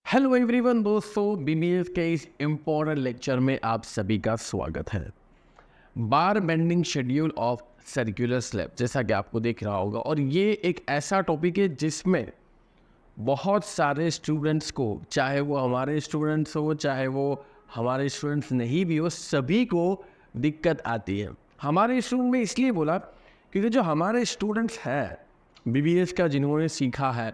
Hello everyone दोस्तों, BBS के इस इम्पोर्टेंट लेक्चर में आप सभी का स्वागत है। बार bending schedule of circular slab, जैसा कि आपको दिख रहा होगा, और ये एक ऐसा टॉपिक है जिसमें बहुत सारे स्टूडेंट्स को, चाहे वो हमारे स्टूडेंट्स हो चाहे वो हमारे स्टूडेंट्स नहीं भी हो, सभी को दिक्कत आती है। हमारे स्टूडेंट में इसलिए बोला क्योंकि जो हमारे स्टूडेंट्स हैं बीबीएस का, जिन्होंने सीखा है,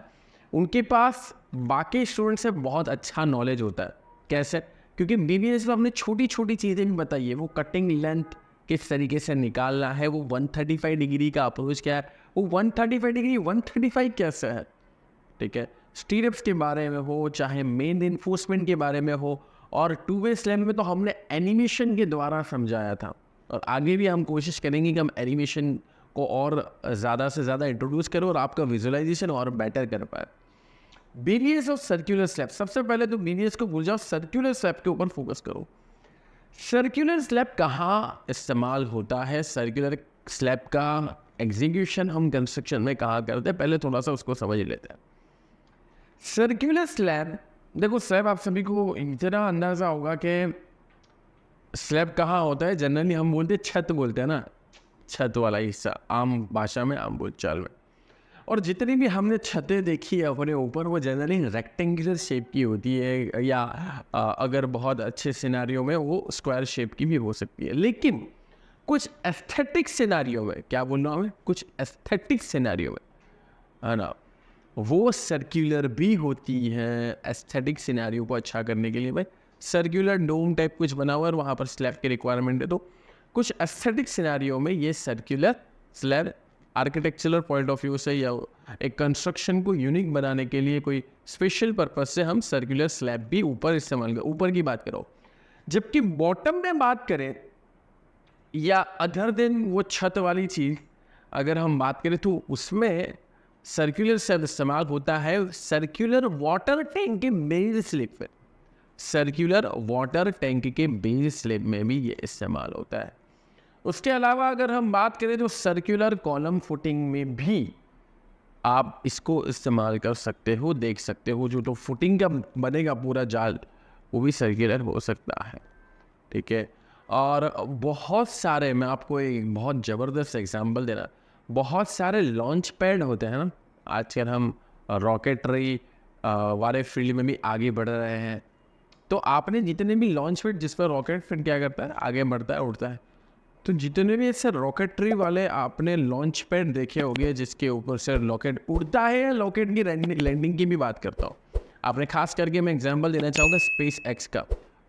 उनके पास बाकी स्टूडेंट से बहुत अच्छा नॉलेज होता है। कैसे? क्योंकि बीबीएस में हमने छोटी छोटी चीज़ें भी बताई है। वो कटिंग लेंथ किस तरीके से निकालना है, वो 135 डिग्री का अप्रोच क्या है, वो 135 डिग्री 135 कैसे है, ठीक है। स्टीरअप्स के बारे में हो, चाहे मेन इन्फोर्समेंट के बारे में हो, और टू वे स्लैम में तो हमने एनिमेशन के द्वारा समझाया था, और आगे भी हम कोशिश करेंगे कि हम एनिमेशन को और ज़्यादा से ज़्यादा इंट्रोड्यूस करें और आपका विजुअलाइजेशन और बेटर कर पाए। बीबीएस और सर्कुलर स्लैब, सबसे पहले तो बीबीएस को भूल जाओ, सर्कुलर स्लैब के ऊपर फोकस करो। सर्कुलर स्लैब कहाँ इस्तेमाल होता है, सर्कुलर स्लैब का एग्जीक्यूशन हम कंस्ट्रक्शन में कहाँ करते हैं, पहले थोड़ा सा उसको समझ लेते हैं। सर्कुलर स्लैब, देखो स्लैब आप सभी को इतना अंदाज़ा होगा कि स्लैब कहाँ होता है। जनरली हम बोलते हैं छत, बोलते हैं ना, छत वाला हिस्सा, आम भाषा में, आम बोलचाल में। और जितनी भी हमने छतें देखी है अपने ऊपर, वो जनरली रेक्टेंगुलर शेप की होती है, या अगर बहुत अच्छे सिनारियों में वो स्क्वायर शेप की भी हो सकती है। लेकिन कुछ एस्थेटिक सिनारियों में, क्या बोल रहा हूँ मैं, कुछ एस्थेटिक सिनारियों में, है ना, वो सर्कुलर भी होती है। एस्थेटिक सिनारियो को अच्छा करने के लिए भाई सर्कुलर डोम टाइप कुछ बना हुआ है, वहाँ पर स्लैब की रिक्वायरमेंट है, तो कुछ एस्थेटिक सिनारियो में ये circular slab architectural point of view से या एक कंस्ट्रक्शन को यूनिक बनाने के लिए कोई स्पेशल पर्पस से हम सर्कुलर स्लैब भी ऊपर इस्तेमाल करें। ऊपर की बात करो, जबकि बॉटम में बात करें या अदर देन वो छत वाली चीज़ अगर हम बात करें, तो उसमें सर्कुलर स्लैब इस्तेमाल होता है सर्कुलर वाटर टैंक के बेस स्लैब में। सर्कुलर वाटर टैंक के बेस स्लैब में भी ये इस्तेमाल होता है। उसके अलावा अगर हम बात करें तो सर्कुलर कॉलम फुटिंग में भी आप इसको इस्तेमाल कर सकते हो, देख सकते हो। जो तो फुटिंग का बनेगा पूरा जाल, वो भी सर्कुलर हो सकता है, ठीक है। और बहुत सारे, मैं आपको एक बहुत ज़बरदस्त एग्जांपल देना, बहुत सारे लॉन्च पैड होते हैं ना, आजकल हम रॉकेटरी वाले फील्ड में भी आगे बढ़ रहे हैं। तो आपने जितने भी लॉन्च पैड जिस पर रॉकेट फिर क्या करता है, आगे बढ़ता है, उड़ता है, तो जितने भी ऐसे रॉकेटरी वाले आपने लॉन्च पैड देखे होंगे जिसके ऊपर से रॉकेट उड़ता है, या रॉकेट की लैंडिंग की भी बात करता हूँ, आपने खास करके मैं एग्जांपल देना चाहूँगा स्पेस एक्स का।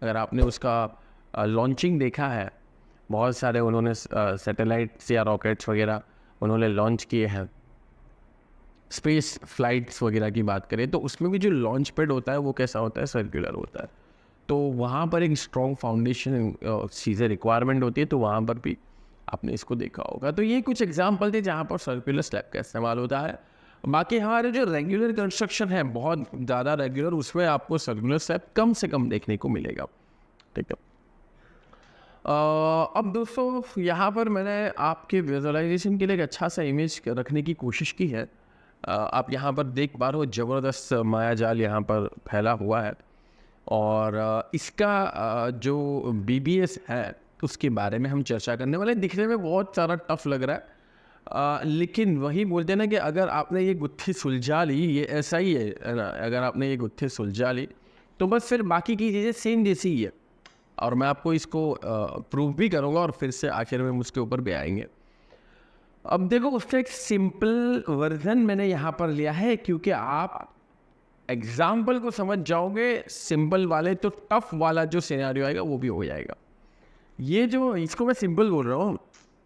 अगर आपने उसका लॉन्चिंग देखा है, बहुत सारे उन्होंने सैटेलाइट्स या रॉकेट्स वगैरह उन्होंने लॉन्च किए हैं, स्पेस फ्लाइट्स वगैरह की बात करें, तो उसमें भी जो लॉन्च पैड होता है वो कैसा होता है, सर्कुलर होता है। तो वहाँ पर एक स्ट्रॉन्ग फाउंडेशन चीज़ें रिक्वायरमेंट होती है, तो वहाँ पर भी आपने इसको देखा होगा। तो ये कुछ एग्जांपल थे जहाँ पर सर्कुलर स्लैब का इस्तेमाल होता है। बाकी हमारे जो रेगुलर कंस्ट्रक्शन है, बहुत ज़्यादा रेगुलर, उसमें आपको सर्कुलर स्लैब कम से कम देखने को मिलेगा, ठीक है। अब दोस्तों यहाँ पर मैंने आपके विजुअलाइजेशन के लिए एक अच्छा सा इमेज रखने की कोशिश की है। आप यहाँ पर देख पा रहे हो, ज़बरदस्त माया जाल यहाँ पर फैला हुआ है, और इसका जो बीबीएस है उसके बारे में हम चर्चा करने वाले हैं। दिखने में बहुत सारा टफ लग रहा है, लेकिन वही बोलते हैं ना कि अगर आपने ये गुत्थी सुलझा ली, ये ऐसा ही है ना, अगर आपने ये गुत्थी सुलझा ली तो बस फिर बाकी की चीज़ें सेम जैसी ही है। और मैं आपको इसको प्रूव भी करूँगा, और फिर से आखिर में उसके ऊपर भी आएंगे। अब देखो, उसका एक सिंपल वर्जन मैंने यहाँ पर लिया है, क्योंकि आप एग्जाम्पल को समझ जाओगे सिंपल वाले, तो टफ वाला जो सिनेरियो आएगा वो भी हो जाएगा। ये जो, इसको मैं सिंपल बोल रहा हूँ,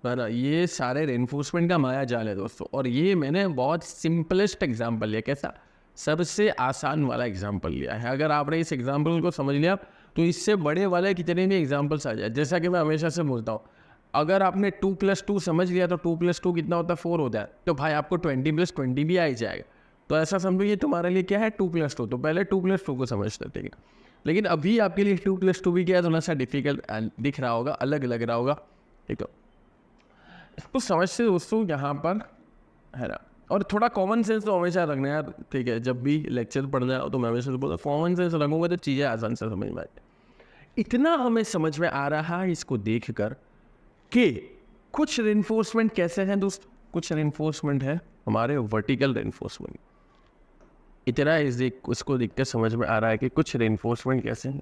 है ना, ये सारे रेनफोर्समेंट का माया जाल है दोस्तों, और ये मैंने बहुत सिंपलेस्ट एग्जाम्पल लिया। कैसा? सबसे आसान वाला एग्जाम्पल लिया है। अगर आपने इस एग्जाम्पल को समझ लिया तो इससे बड़े वाले कितने भी एग्जाम्पल्स आ जाए। जैसा कि मैं हमेशा से बोलता हूँ, अगर आपने 2+2 समझ लिया तो 2+2 कितना होता है, 4 होता है, तो भाई आपको 20+20 भी आ ही जाएगा। तो ऐसा समझो ये तुम्हारे लिए क्या है, 2+2। तो पहले 2+2 को समझते थे, लेकिन अभी आपके लिए 2+2 भी क्या है, थोड़ा सा डिफिकल्ट दिख रहा होगा, अलग लग रहा होगा, ठीक है। इसको समझते दोस्तों यहाँ पर, है ना, और थोड़ा कॉमन सेंस तो हमेशा रखना है यार, ठीक है। जब भी लेक्चर पढ़ना है तो मैं हमेशा बोलता कॉमन सेंस रखूंगा तो चीज़ें आसान से समझ में आए। इतना हमें समझ में आ रहा है इसको देख कर कि कुछ रेनफोर्समेंट कैसे हैं दोस्त। कुछ रेनफोर्समेंट है हमारे वर्टिकल रेनफोर्समेंट। इतना इसको देख कर समझ में आ रहा है कि कुछ रेनफोर्समेंट कैसे हैं,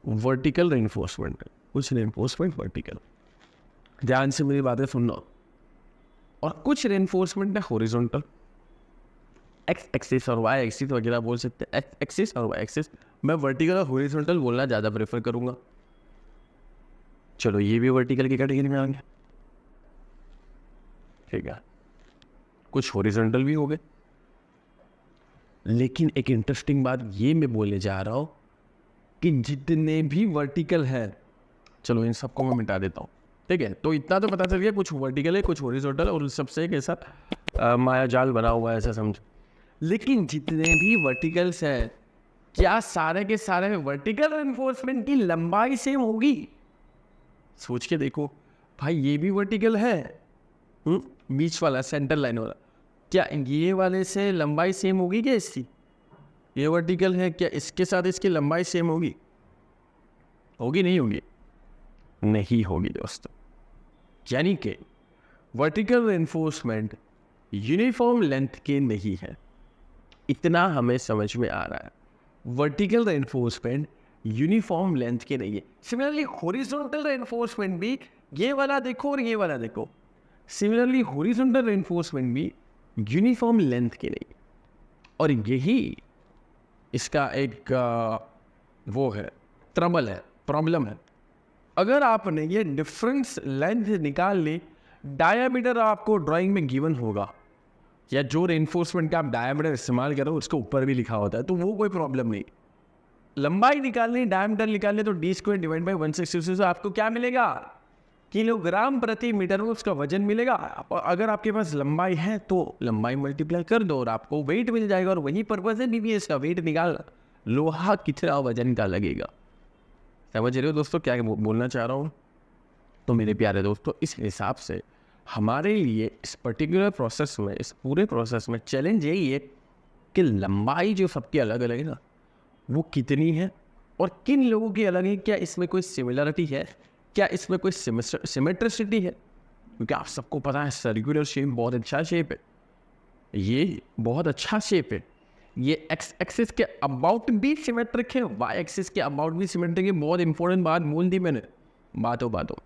वर्टिकल रेनफोर्समेंट। कुछ रेनफोर्समेंट वर्टिकल, ध्यान से मेरी बातें सुनना। और कुछ रेनफोर्समेंट है हॉरिजॉन्टल, एक्स एक्सिस और वाई एक्सिस वगैरह बोल सकते हैं, एक्स एक्सिस और वाई एक्सिस। मैं वर्टिकल और हॉरिजॉन्टल बोलना ज़्यादा प्रेफर करूँगा। चलो ये भी वर्टिकल की कैटेगरी में आ गया, ठीक है। कुछ हॉरिजॉन्टल भी हो गए, लेकिन एक इंटरेस्टिंग बात ये मैं बोलने जा रहा हूँ कि जितने भी वर्टिकल है, चलो इन सबको मैं मिटा देता हूँ, ठीक है। तो इतना तो पता चल गया, कुछ वर्टिकल है कुछ हॉरिजॉन्टल, और सबसे एक ऐसा माया जाल बना हुआ है ऐसा समझो। लेकिन जितने भी वर्टिकल्स हैं, क्या सारे के सारे वर्टिकल रेनफोर्समेंट की लंबाई सेम होगी? सोच के देखो भाई, ये भी वर्टिकल है, बीच वाला सेंटर लाइन वाला, क्या ये वाले से लंबाई सेम होगी? क्या इसकी, ये वर्टिकल है, क्या इसके साथ इसकी लंबाई सेम होगी? होगी नहीं होगी? नहीं होगी दोस्तों। यानी कि वर्टिकल रेनफोर्समेंट यूनिफॉर्म लेंथ के नहीं है, इतना हमें समझ में आ रहा है। वर्टिकल रेनफोर्समेंट यूनिफॉर्म लेंथ के नहीं है। सिमिलरली हॉरिजॉन्टल रेनफोर्समेंट भी, ये वाला देखो और ये वाला देखो, सिमिलरली हॉरिजॉन्टल रेनफोर्समेंट भी यूनिफॉर्म लेंथ के नहीं। और यही इसका एक वो है, ट्रबल है, प्रॉब्लम है। अगर आपने ये डिफरेंस लेंथ निकाल ली, डायामीटर आपको ड्राइंग में गिवन होगा, या जो रेनफोर्समेंट का आप डायामीटर इस्तेमाल करो उसके ऊपर भी लिखा होता है, तो वो कोई प्रॉब्लम नहीं। लंबाई निकालनी, डायमीटर निकालनी, तो d² डिवाइड बाई 160 से आपको क्या मिलेगा? किलोग्राम प्रति मीटर में उसका वजन मिलेगा। अगर आपके पास लंबाई है तो लंबाई मल्टीप्लाई कर दो और आपको वेट मिल जाएगा। और वही पर्पज है BBS का, वेट निकालना, लोहा कितना वजन का लगेगा। समझ रहे हो दोस्तों क्या बोलना चाह रहा हूँ? तो मेरे प्यारे दोस्तों, इस हिसाब से हमारे लिए इस पर्टिकुलर प्रोसेस में, इस पूरे प्रोसेस में चैलेंज यही है कि लंबाई जो सबकी अलग अलग है ना, वो कितनी है और किन लोगों की अलग है। क्या इसमें कोई सिमिलरिटी है? क्या इसमें कोई सिमेट्रिसिटी है? क्योंकि आप सबको पता है सर्कुलर शेप बहुत अच्छा शेप है, ये बहुत अच्छा शेप है। ये एक्स एक्सिस के अबाउट भी सिमेट्रिक है, वाई एक्सिस के अबाउट भी सिमेट्रिक है। बहुत इंपॉर्टेंट बात बोल दी मैंने बातों।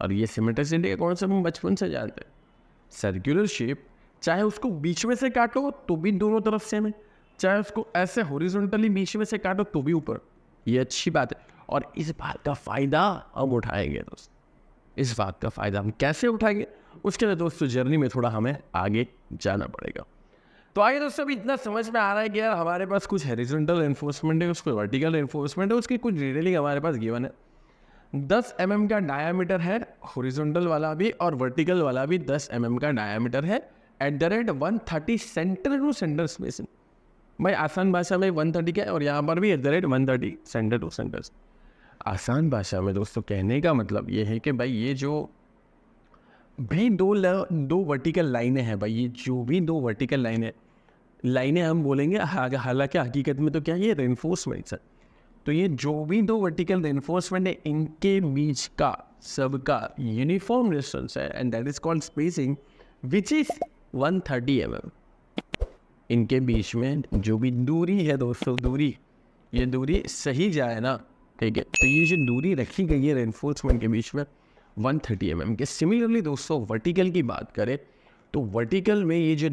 और ये सिमेट्रिसिटी का कॉन्सेप्ट हम बचपन से जानते हैं। सर्कुलर शेप, चाहे उसको बीच में से काटो तो भी दोनों तरफ सेम है, चाहे उसको ऐसे हॉरिजॉन्टली बीच में से काटो तो भी ऊपर। ये अच्छी बात है, और इस बात का फ़ायदा हम उठाएंगे दोस्त। इस बात का फ़ायदा हम कैसे उठाएंगे, उसके लिए दोस्तों जर्नी में थोड़ा हमें आगे जाना पड़ेगा। तो आगे दोस्तों, अभी इतना समझ में आ रहा है कि यार हमारे पास कुछ हॉरिजॉन्टल एनफोर्समेंट है, उसको वर्टिकल एनफोर्समेंट है, उसकी कुछ डिटेलिंग हमारे पास गिवन है। 10 mm का डायामीटर है हॉरिजॉन्टल वाला भी, और वर्टिकल वाला भी 10 mm का डायामीटर है। At the rate 130 centre to centre spacing. भाई आसान भाषा में 130 का है, और यहाँ पर भी at the rate 130 centre to centre. आसान भाषा में दोस्तों कहने का मतलब ये है कि भाई ये जो भी दो वर्टिकल लाइनें हैं, भाई ये जो भी दो वर्टिकल लाइनें हम बोलेंगे, हालांकि हकीकत में तो क्या ये रेनफोर्समेंट है। तो ये जो भी दो वर्टिकल रेनफोर्समेंट है, इनके बीच का सबका यूनिफॉर्म डिस्टेंस है, and that is called spacing, which is 130 mm। इनके बीच में जो भी दूरी है दोस्तों, ये दूरी सही जाए ना, ठीक है, तो ये जो दूरी रखी गई है रेनफोर्समेंट के बीच में 130 mm के। सिमिलरली दोस्तों वर्टिकल की बात करें तो वर्टिकल में ये जो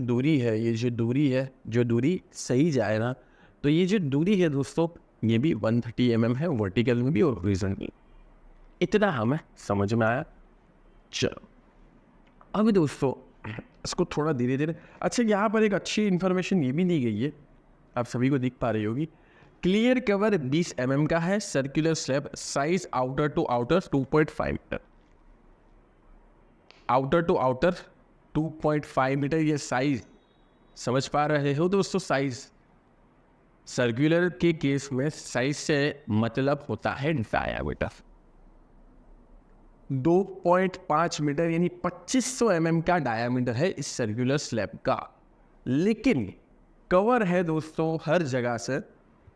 दूरी सही जाए ना, तो ये जो दूरी है दोस्तों, ये भी 130 mm है, वर्टिकल में भी और हॉरिजॉन्टल। इतना हमें समझ में आया। चलो अब दोस्तों इसको थोड़ा धीरे धीरे, अच्छा यहाँ पर एक अच्छी इन्फॉर्मेशन ये भी दी गई है, आप सभी को दिख पा रही होगी। क्लियर कवर 20 mm का है, circular slab, size outer to outer 2.5 metre, outer to outer 2.5 metre. ये साइज समझ पा रहे हो दोस्तों? साइज सर्कुलर के केस में साइज से मतलब होता है डायामीटर। 2.5 मीटर यानी 2500 mm का डायामीटर है इस सर्कुलर स्लैब का। लेकिन कवर है दोस्तों हर जगह से।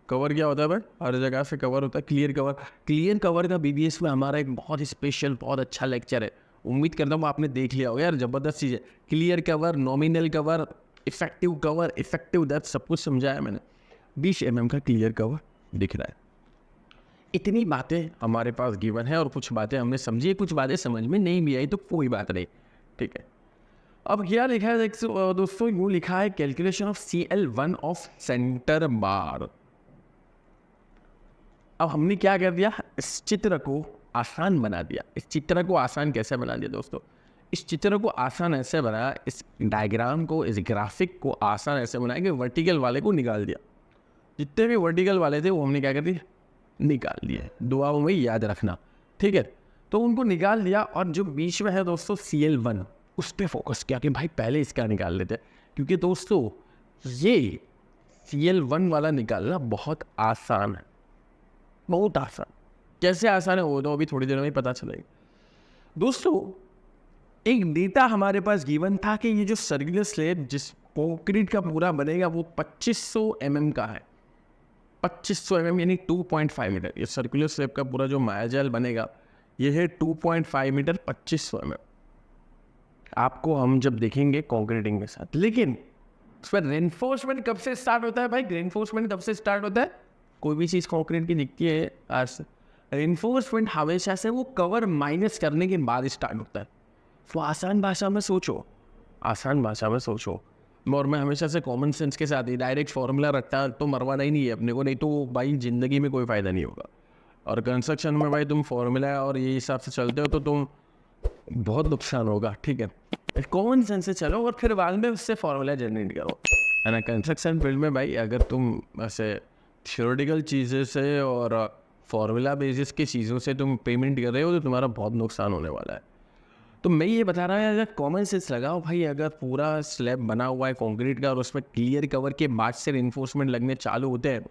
कवर क्या होता है भाई? हर जगह से कवर होता है, क्लियर कवर। क्लियर कवर का बीबीएस में हमारा एक बहुत स्पेशल, बहुत अच्छा लेक्चर है। उम्मीद करता हूँ आपने देख लिया होगा यार, ज़बरदस्त चीज़ है। Clear cover, nominal cover, cover, effective depth, सब कुछ समझाया मैंने। 20 mm का क्लियर कवर दिख रहा है। इतनी बातें हमारे पास गिवन है और कुछ बातें हमने समझी, कुछ बातें समझ में नहीं भी आई तो कोई बात नहीं, ठीक है। अब क्या लिखा है दोस्तों? यूँ लिखा है calculation of CL1 of centre bar. अब हमने क्या कर दिया? इस चित्र को आसान बना दिया। इस चित्र को आसान कैसे बना दिया दोस्तों? इस चित्र को आसान ऐसे बनाया, इस डायग्राम को, इस ग्राफिक को आसान ऐसे बनाया कि वर्टिकल वाले को निकाल दिया। जितने भी वर्टिकल वाले थे वो हमने क्या कर दिया? निकाल दिए। दुआओं में याद रखना, ठीक है। तो उनको निकाल दिया और जो बीच में है दोस्तों CL1, उस पर फोकस किया कि भाई पहले इसका निकाल लेते हैं, क्योंकि दोस्तों ये CL1 वाला निकालना बहुत आसान है, बहुत आसान। कैसे आसान है वो तो अभी थोड़ी देर में ही पता चलेगा। दोस्तों एक डेटा हमारे पास गिवन था कि ये जो सर्कुलर स्लैब जिस कंक्रीट का पूरा बनेगा वो 2500 mm का है। 2500 mm यानी 2.5 मीटर। ये सर्कुलर स्लैब का पूरा जो मायाजाल बनेगा ये है 2.5 मीटर, 2500 mm। आपको हम जब देखेंगे कंक्रीटिंग के साथ। लेकिन उस पर रेनफोर्समेंट कब से स्टार्ट होता है भाई? रेनफोर्समेंट कब से स्टार्ट होता है? कोई भी चीज़ कंक्रीट की दिखती है आज से, रेनफोर्समेंट हमेशा से वो कवर माइनस करने के बाद स्टार्ट होता है। तो आसान भाषा में सोचो, आसान भाषा में सोचो। और मैं हमेशा से कॉमन सेंस के साथ ही डायरेक्ट फॉर्मूला रखता तो मरवाना ही नहीं है अपने को, नहीं तो भाई ज़िंदगी में कोई फ़ायदा नहीं होगा। और कंस्ट्रक्शन में भाई तुम फॉर्मूला और ये हिसाब से चलते हो तो तुम बहुत नुकसान होगा, ठीक है। कॉमन सेंस से चलो और फिर बाद में उससे फॉर्मूला जनरेट करो, है ना। कंस्ट्रक्शन फील्ड में भाई अगर तुम ऐसे थ्योरेटिकल चीज़ें से और फॉर्मूला बेसिस की चीज़ों से तुम पेमेंट कर रहे हो तो तुम्हारा बहुत नुकसान होने वाला है। तो मैं ये बता रहा हूँ अगर कॉमन सेंस लगाओ भाई, अगर पूरा स्लैब बना हुआ है कंक्रीट का और उसमें क्लियर कवर के बाद से रेनफोर्समेंट लगने चालू होते हैं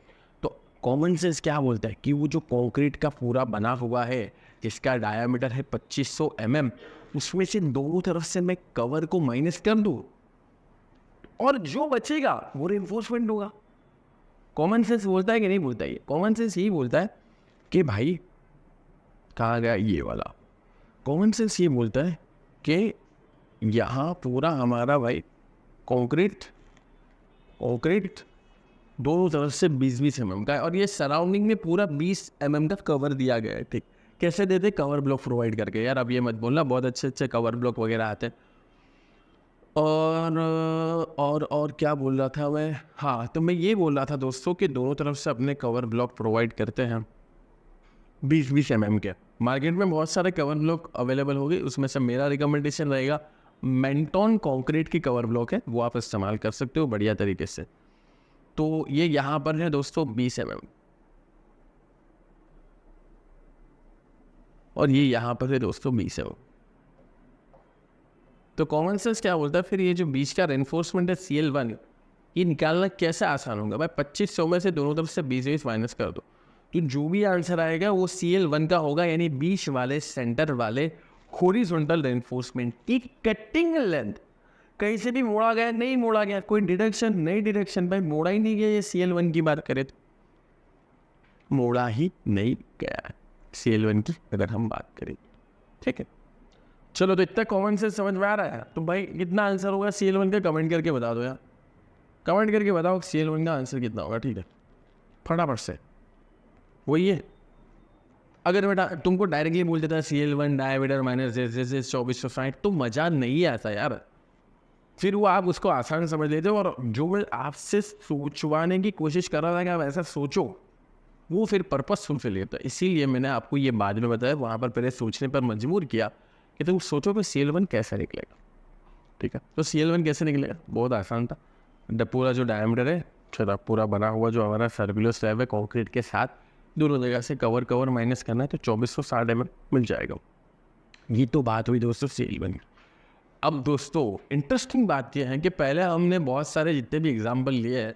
तो कॉमन सेंस क्या बोलता है कि वो जो कंक्रीट का पूरा बना हुआ है जिसका डायामीटर है 2500 mm, उसमें से दोनों तरफ से मैं कवर को माइनस कर दूँ और जो बचेगा वो रेनफोर्समेंट होगा। कॉमन सेंस बोलता है कि नहीं बोलता? है कॉमन सेंस यही बोलता है कि भाई कहाँ गया ये वाला? कॉमन सेंस ये बोलता है कि यहाँ पूरा हमारा भाई कंक्रीट दोनों तरफ से 20-20 mm का है और ये सराउंडिंग में पूरा 20 mm का कवर दिया गया है, ठीक। कैसे देते? कवर ब्लॉक प्रोवाइड करके। यार अब ये मत बोलना, बहुत अच्छे कवर ब्लॉक वगैरह आते हैं। और क्या बोल रहा था मैं? हाँ, तो मैं ये बोल रहा था दोस्तों कि दोनों तरफ से अपने कवर ब्लॉक प्रोवाइड करते हैं 20-20 mm के। मार्केट में बहुत सारे कवर ब्लॉक अवेलेबल होंगे, उसमें से मेरा रिकमेंडेशन रहेगा मेंटोन कंक्रीट की कवर ब्लॉक है, वो आप इस्तेमाल कर सकते हो बढ़िया तरीके से। तो ये यहाँ पर है दोस्तों 20 mm और ये यहाँ पर है दोस्तों 20 mm। तो कॉमन सेंस क्या बोलता है फिर? ये जो बीच का रेनफोर्समेंट है CL1, ये निकालना कैसे आसान होगा भाई? 2500 में से दोनों तरफ से 20-20 माइनस कर दो तो जो भी आंसर आएगा वो CL1 का होगा, यानी बीच वाले सेंटर वाले हॉरिजॉन्टल रेनफोर्समेंट की कटिंग लेंथ। कहीं से भी मोड़ा गया? नहीं मोड़ा गया। कोई डिडक्शन? नहीं डिडक्शन भाई, मोड़ा ही नहीं गया। ये CL1 की बात करें तो मोड़ा ही नहीं गया CL1 की अगर हम बात करें, ठीक है। चलो तो इतना कॉमन सेंस समझ में आ रहा है? तो भाई कितना आंसर होगा CL1 का कमेंट करके बता दो यार, कमेंट करके बताओ CL1 का आंसर कितना होगा, ठीक है, फटाफट से। वही है, अगर बेटा तुमको डायरेक्टली बोल देता है CL1 डायमीटर माइनस 2460 तो मज़ा नहीं आता यार। फिर वो आप उसको आसान समझ लेते हो और जो मैं आपसे सोचवाने की कोशिश कर रहा था कि आप ऐसा सोचो, वो फिर पर्पस फुलफिल लेता है। इसीलिए मैंने आपको ये बाद में बताया, वहाँ पर पहले सोचने पर मजबूर किया कि तुम सोचो कि CL1 कैसे निकलेगा, ठीक है। तो CL1 कैसे निकलेगा? बहुत आसान था। पूरा जो डायमीटर है छोटा पूरा बना हुआ जो हमारा सर्कुलर स्लैब है कंक्रीट के साथ, दोनों जगह से कवर माइनस करना है तो 2460 mm मिल जाएगा। ये तो बात हुई दोस्तों CL1 की। अब दोस्तों इंटरेस्टिंग बात यह है कि पहले हमने बहुत सारे जितने भी एग्जाम्पल लिए हैं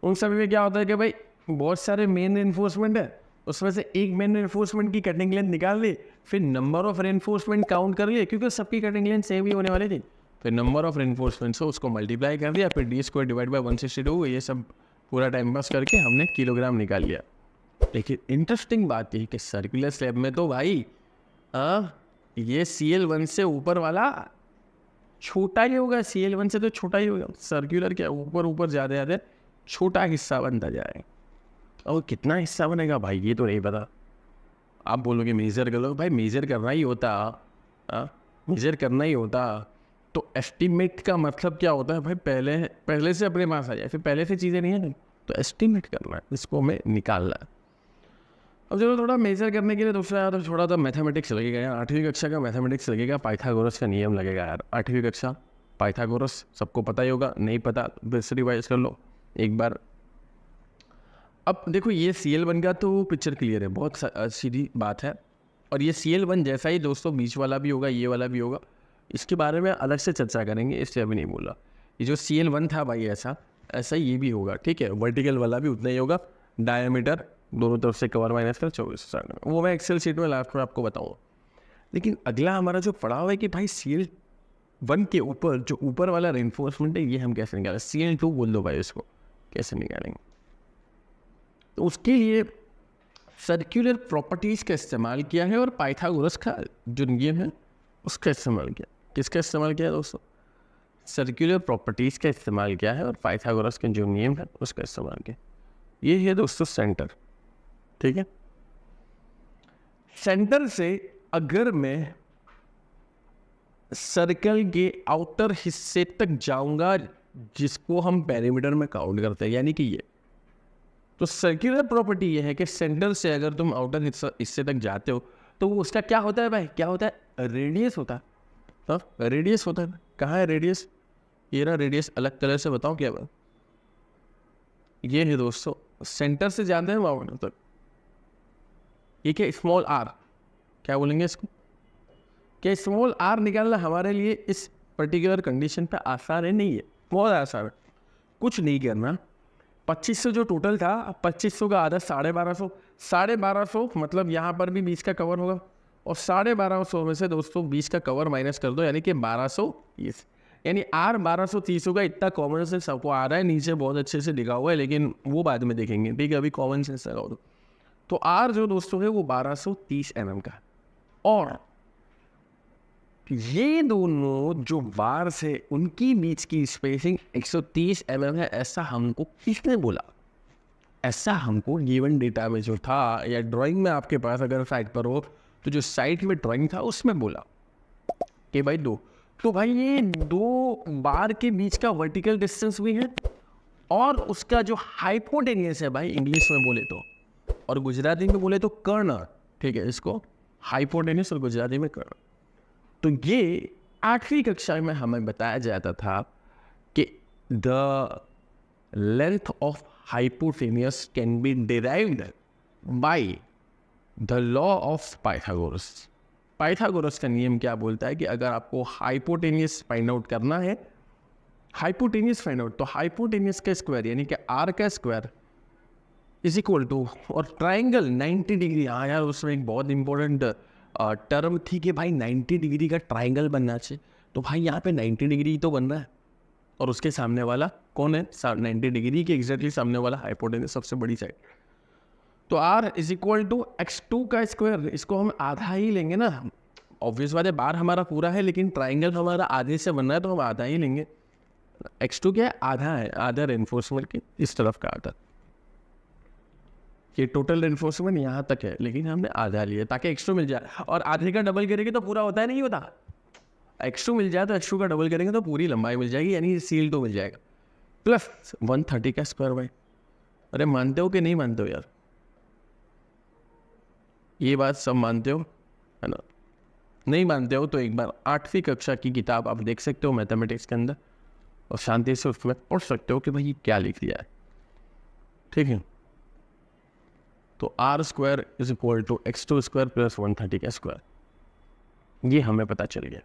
उन सभी में क्या होता है कि भाई बहुत सारे मेन रेनफोर्समेंट है उसमें से एक मेन रेनफोर्समेंट की कटिंग लेंथ निकाल ली, फिर नंबर ऑफ रेनफोर्समेंट काउंट कर लिए क्योंकि सबकी कटिंग लेंथ सेम ही होने वाली थी, फिर नंबर ऑफ रेनफोर्समेंट से उसको मल्टीप्लाई कर दिया, फिर d² डिवाइड बाई 162, ये सब पूरा टाइम पास करके हमने किलोग्राम निकाल लिया। लेकिन इंटरेस्टिंग बात ये कि सर्कुलर स्लैब में तो भाई ये CL1 से ऊपर वाला छोटा ही होगा, CL1 से तो छोटा ही होगा। सर्कुलर क्या ऊपर ऊपर ज़्यादा छोटा हिस्सा बनता जाए, और कितना हिस्सा बनेगा भाई ये तो नहीं पता। आप बोलोगे मेज़र कर लो, भाई मेज़र करना ही होता, मेज़र करना ही होता तो एस्टिमेट का मतलब क्या होता है भाई, पहले से अपने पास आ जाए, फिर पहले से चीज़ें नहीं है तो एस्टिमेट करना है, इसको हमें निकालना है। अब चलो थोड़ा मेजर करने के लिए दूसरा यार तो थोड़ा तो मैथमेटिक्स लगेगा यार, 8वीं कक्षा का मैथमेटिक्स लगेगा, पाइथागोरस का नियम लगेगा यार। 8वीं कक्षा पाइथागोरस सबको पता ही होगा, नहीं पता बस रिवाइज कर लो एक बार। अब देखो ये CL1 का तो पिक्चर क्लियर है, बहुत सीधी बात है। और ये CL1 जैसा ही दोस्तों बीच वाला भी होगा, ये वाला भी होगा, इसके बारे में अलग से चर्चा करेंगे, इसलिए अभी नहीं बोला। ये जो CL1 था भाई ऐसा ये भी होगा, ठीक है। वर्टिकल वाला भी उतना ही होगा, डायमीटर दोनों तरफ से कवर माइनस कर 24, वो मैं एक्सेल शीट में लास्ट में आपको बताऊँगा। लेकिन अगला हमारा जो पड़ाव है कि भाई CL1 के ऊपर जो ऊपर वाला रेनफोर्समेंट है ये हम कैसे निकालें, CL2 बोल दो भाई, इसको कैसे निकालेंगे। तो उसके लिए सर्कुलर प्रॉपर्टीज़ का इस्तेमाल किया है और पाइथागोरस का जो नियम है उसका इस्तेमाल किया। किसका इस्तेमाल किया है दोस्तों, सर्कुलर प्रॉपर्टीज़ का इस्तेमाल किया है और पाइथागोरस का जो नियम है उसका इस्तेमाल किया। ये है दोस्तों सेंटर, ठीक है। सेंटर से अगर मैं सर्कल के आउटर हिस्से तक जाऊंगा जिसको हम पेरीमीटर में काउंट करते हैं, यानी कि ये, तो सर्कुलर प्रॉपर्टी ये है कि सेंटर से अगर तुम आउटर हिस्से तक जाते हो तो वो उसका क्या होता है भाई, क्या होता है, रेडियस होता है। तो रेडियस होता है, कहाँ है रेडियस, ये रहा रेडियस, अलग कलर से बताओ क्या बात, ये है दोस्तों सेंटर से जाते हैं आउटर तक, ये क्या स्मॉल r, क्या बोलेंगे इसको, क्या स्मॉल r निकालना हमारे लिए इस पर्टिकुलर कंडीशन पे आसान है, नहीं है, बहुत आसान है। कुछ नहीं करना, 2500 जो टोटल था, 2500 का आधा 1250, 1250 मतलब यहाँ पर भी 20 का कवर होगा, और 1250 में से दोस्तों 20 का कवर माइनस कर दो, यानी कि 1230, यानी R 1230 होगा। इतना कॉमन सेंस सबको आ रहा है, नीचे बहुत अच्छे से लिखा हुआ है, लेकिन वो बाद में देखेंगे, ठीक है, अभी कॉमन सेंस लगा दो। तो R जो दोस्तों है वो 1230 mm का, और ये दोनों जो बार्स है उनकी बीच की स्पेसिंग 130 mm है। ऐसा हमको किसने बोला, ऐसा हमको गिवन डेटा में जो था, या ड्राइंग में आपके पास अगर साइट पर हो तो जो साइट में ड्राइंग था उसमें बोला कि भाई तो भाई ये दो बार के बीच का वर्टिकल डिस्टेंस भी है, और उसका जो हाइपोटेनियस है भाई इंग्लिश में बोले तो, और गुजराती में बोले तो कर्ण, ठीक है, इसको हाइपोटेनियस और गुजराती में कर्ण। तो ये 8वीं कक्षा में हमें बताया जाता था कि the length of hypotenuse can be derived by the law of Pythagoras. Pythagoras का नियम क्या बोलता है कि अगर आपको हाइपोटेनियस फाइंड आउट करना है, हाइपोटेनियस फाइंड आउट, तो हाइपोटेनियस का स्क्वायर यानी कि r का स्क्वायर इज इक्वल टू, और ट्राइंगल 90 डिग्री, हाँ यार उसमें एक बहुत इंपॉर्टेंट टर्म थी कि भाई 90 डिग्री का ट्राइंगल बनना चाहिए, तो भाई यहाँ पे 90 डिग्री तो बन रहा है, और उसके सामने वाला कौन है, 90 डिग्री के एग्जैक्टली सामने वाला हाइपोटेनस, सबसे बड़ी साइड। तो r is equal to x2 का स्क्वायर, इसको हम आधा ही लेंगे ना, ऑब्वियस बात है, बार हमारा पूरा है लेकिन ट्राइंगल हमारा आधे से बन रहा है तो हम आधा ही लेंगे। x2 क्या है, आधा है, आधा रेनफोर्समेंट के इस तरफ का आधा, ये टोटल रेनफोर्समेंट यहाँ तक है लेकिन हमने आधा लिया ताकि x2 मिल जाए, और आधे का डबल करेंगे तो पूरा होता है, नहीं होता, x2 मिल जाए तो x2 का डबल करेंगे तो पूरी लंबाई मिल जाएगी, यानी CL2 मिल जाएगा, प्लस 130 का स्क्वायर भाई। अरे मानते हो कि नहीं मानते हो यार, ये बात सब मानते हो है ना, नहीं मानते हो तो एक बार 8वीं कक्षा की किताब आप देख सकते हो मैथमेटिक्स के अंदर, और शांति से उसमें पढ़ सकते हो कि भाई ये क्या लिख दिया है, ठीक है। तो r square is equal to x2 square plus 130 का स्क्वायर, ये हमें पता चल गया।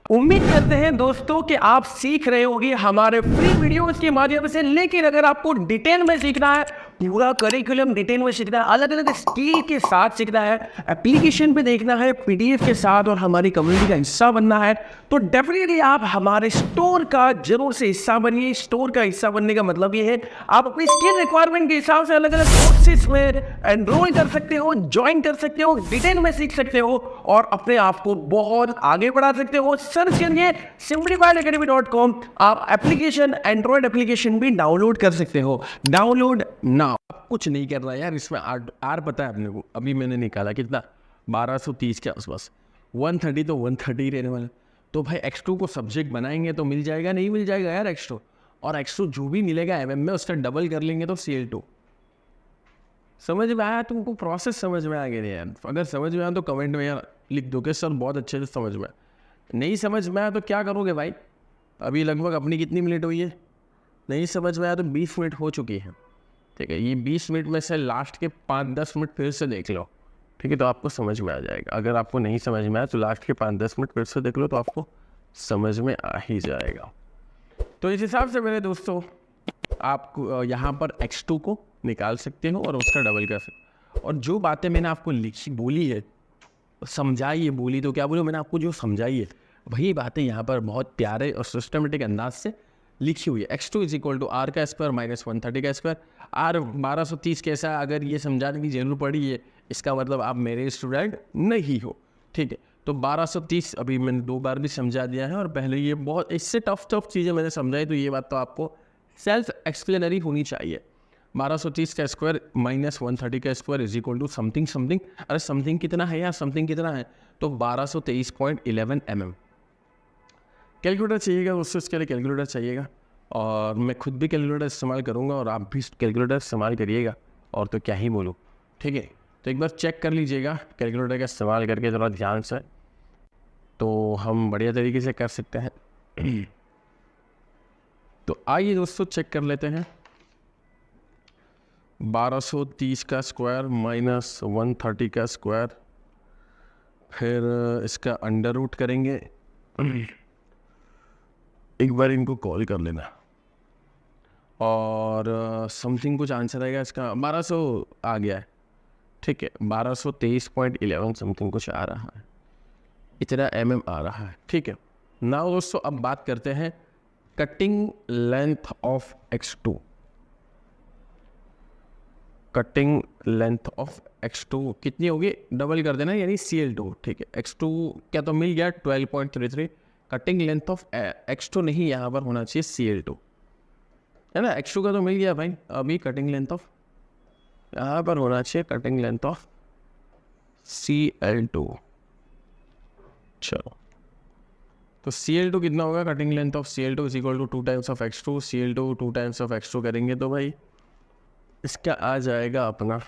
उम्मीद करते हैं दोस्तों कि आप सीख रहे होंगे हमारे फ्री वीडियोस के माध्यम से, लेकिन अगर आपको डिटेल में सीखना है, पूरा करिकुलम डिटेल में सीखना है, अलग अलग स्किल के साथ सीखना है, एप्लीकेशन पे देखना है, पीडीएफ के साथ, और हमारी कम्युनिटी का हिस्सा बनना है, तो डेफिनेटली आप हमारे स्टोर का जरूर से हिस्सा बनिए। स्टोर का हिस्सा बनने का मतलब ये है आप अपनी स्किल रिक्वायरमेंट के हिसाब से अलग अलग कोर्सेज में एनरोल कर सकते हो, ज्वाइन कर सकते हो, डिटेल में सीख सकते हो और अपने आप को बहुत आगे बढ़ा सकते हो। सर्च करिए simplifiedacademy.com। आप एप्लीकेशन, एंड्रॉयड एप्लीकेशन भी डाउनलोड कर सकते हो। Download now. कुछ नहीं कर रहा यार, इसमें आर पता है अपने को, अभी मैंने निकाला कितना, 1230 के आसपास। 130 तो 130 रहने वाला। तो भाई x2 को सब्जेक्ट बनाएंगे तो मिल जाएगा, नहीं मिल जाएगा यार x2, और x2 जो भी मिलेगा mm में उसका डबल कर लेंगे तो CL2। समझ में आया तुमको? प्रोसेस समझ में आ गया यार? अगर समझ में आया तो कमेंट में यार लिख दो कि सर बहुत अच्छे से समझ में आया। नहीं समझ में आया तो क्या करोगे भाई? अभी लगभग अपनी कितनी मिनट हुई है? नहीं समझ में आया तो 20 मिनट हो चुकी है, ठीक है। ये 20 मिनट में से लास्ट के 5-10 मिनट फिर से देख लो, ठीक है, तो आपको समझ में आ जाएगा। अगर आपको नहीं समझ में आया तो लास्ट के 5-10 मिनट फिर से देख लो, तो आपको समझ में आ ही जाएगा। तो इस हिसाब से मेरे दोस्तों आप यहाँ पर x2 को निकाल सकते हो और उसका डबल कर सकते हो। और जो बातें मैंने आपको लिखी बोली है, समझाई है, बोली तो क्या बोलूँ, मैंने आपको जो समझाई है वही बातें यहाँ पर बहुत प्यारे और सिस्टमेटिक अंदाज से लिखी हुई है। x2 = r का स्क्वायर माइनस 130 का स्क्वायर। r 1230 कैसा, अगर ये समझाने की जरूरत पड़ी है इसका मतलब आप मेरे स्टूडेंट नहीं हो, ठीक है। तो 1230 अभी मैंने 2 बार भी समझा दिया है, और पहले ये बहुत इससे टफ चीज़ें मैंने समझाई, तो ये बात तो आपको सेल्फ एक्सप्लेनरी होनी चाहिए। 1230 का स्क्वायर माइनस 130 का स्क्वायर = समथिंग समथिंग। अरे समथिंग कितना है यार, समथिंग कितना है? तो 1223.11 mm। कैलकुलेटर चाहिएगा उससे, उसके लिए कैलकुलेटर चाहिएगा, और मैं खुद भी कैलकुलेटर इस्तेमाल करूँगा और आप भी कैलकुलेटर इस्तेमाल करिएगा, और तो क्या ही बोलूँ, ठीक है। तो एक बार चेक कर लीजिएगा कैलकुलेटर का इस्तेमाल करके थोड़ा ध्यान से, तो हम बढ़िया तरीके से कर सकते हैं। तो आइए दोस्तों चेक कर लेते हैं। 1230 का स्क्वायर माइनस 130 का स्क्वायर, फिर इसका अंडर रूट करेंगे। एक बार इनको कॉल कर लेना, और समथिंग कुछ आंसर आएगा इसका। 1200 आ गया है, ठीक है। 1223.11 समथिंग कुछ आ रहा है, इतना mm आ रहा है, ठीक है। ना दोस्तों अब बात करते हैं cutting length of x2। Cutting length of x2 कितनी होगी, डबल कर देना, यानी CL2, ठीक है। x2 क्या तो मिल गया 12.33। कटिंग लेंथ ऑफ x2 नहीं, यहाँ पर होना चाहिए CL2, है ना। x2 का तो मिल गया भाई, अभी कटिंग लेंथ ऑफ यहाँ पर होना चाहिए कटिंग लेंथ ऑफ CL2। चलो, तो CL2 कितना होगा, cutting length of CL2 = 2 times of x2। CL2 2 times of x2 करेंगे तो भाई इसका आ जाएगा अपना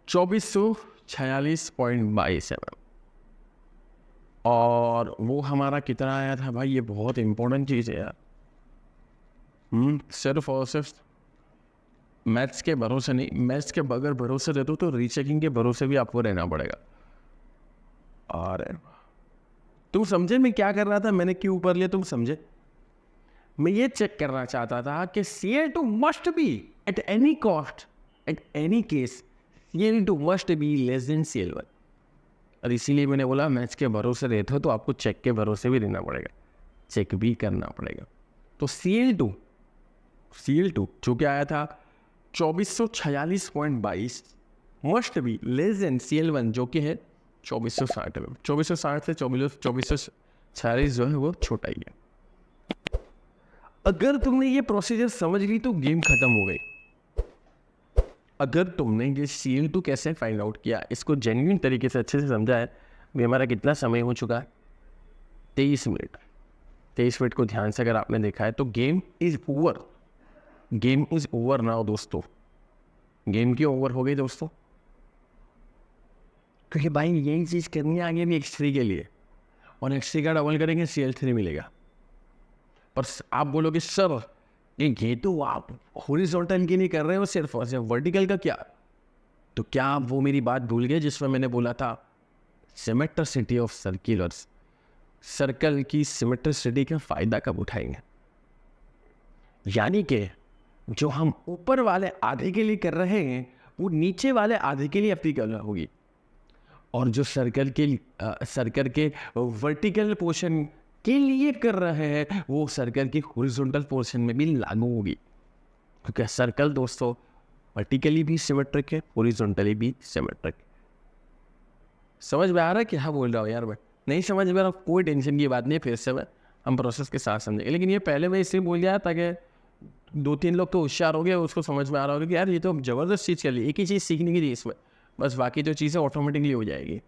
2446.22 mm। और वो हमारा कितना आया था भाई, ये बहुत इंपॉर्टेंट चीज़ है यार। सिर्फ और सिर्फ मैथ्स के भरोसे नहीं, मैथ्स के बगैर भरोसे दे दो तो रीचेकिंग के भरोसे भी आपको रहना पड़ेगा। और तुम समझे मैं क्या कर रहा था, मैंने क्यों ऊपर लिया, तुम समझे? मैं ये चेक करना चाहता था कि CL2 must be at any cost, at any case CL2 must be less than CL1। और इसीलिए मैंने बोला मैथ्स के भरोसे रहते हो तो आपको चेक के भरोसे भी रहना पड़ेगा, चेक भी करना पड़ेगा। तो CL2 जो कि आया था 2446.22 must be less than CL1 जो कि है 2460 mm। 2460 से 2446 जो है वो छोटा ही है। अगर तुमने ये प्रोसीजर समझ ली तो गेम खत्म हो गई। अगर तुमने ये CL2 कैसे फाइंड आउट किया, इसको जेन्युइन तरीके से अच्छे से समझा है। भी हमारा कितना समय हो चुका है, 23 मिनट। 23 मिनट को ध्यान से अगर आपने देखा है तो game is over, game is over now दोस्तों। गेम क्यों ओवर हो गई दोस्तों? क्योंकि भाई यही चीज़ करनी है आगे भी x3 के लिए, और x3 का डबल करेंगे CL3 मिलेगा। पर आप बोलोगे सर ये तो आप हॉरिजॉन्टल की नहीं कर रहे हो, सिर्फ वर्टिकल का क्या? तो क्या आप वो मेरी बात भूल गए जिसमें मैंने बोला था सिमेट्रिसिटी ऑफ सर्कुलर्स, सर्कल की सिमेट्रिसिटी का फ़ायदा कब उठाएंगे? यानी कि जो हम ऊपर वाले आधे के लिए कर रहे हैं वो नीचे वाले आधे के लिए एप्लीकेबल होगी, और जो सर्कल के वर्टिकल पोर्शन के लिए कर रहे हैं वो सर्कल की हॉरिजॉन्टल पोर्शन में भी लागू होगी, क्योंकि सर्कल दोस्तों वर्टिकली भी सिमेट्रिक है, हॉरिजॉन्टली भी सिमेट्रिक। समझ में आ रहा है क्या बोल रहा हूँ यार मैं? नहीं समझ में आ रहा, कोई टेंशन की बात नहीं, फिर से हम प्रोसेस के साथ समझेंगे। लेकिन ये पहले मैं इसलिए बोल दिया ताकि 2-3 लोग तो होशियार हो गए, उसको समझ में आ रहा होगा कि यार ये तो ज़बरदस्त चीज़ कर ली, एक ही चीज़ सीखने की थी इसमें, बस बाकी जो चीज़ें ऑटोमेटिकली हो जाएगी।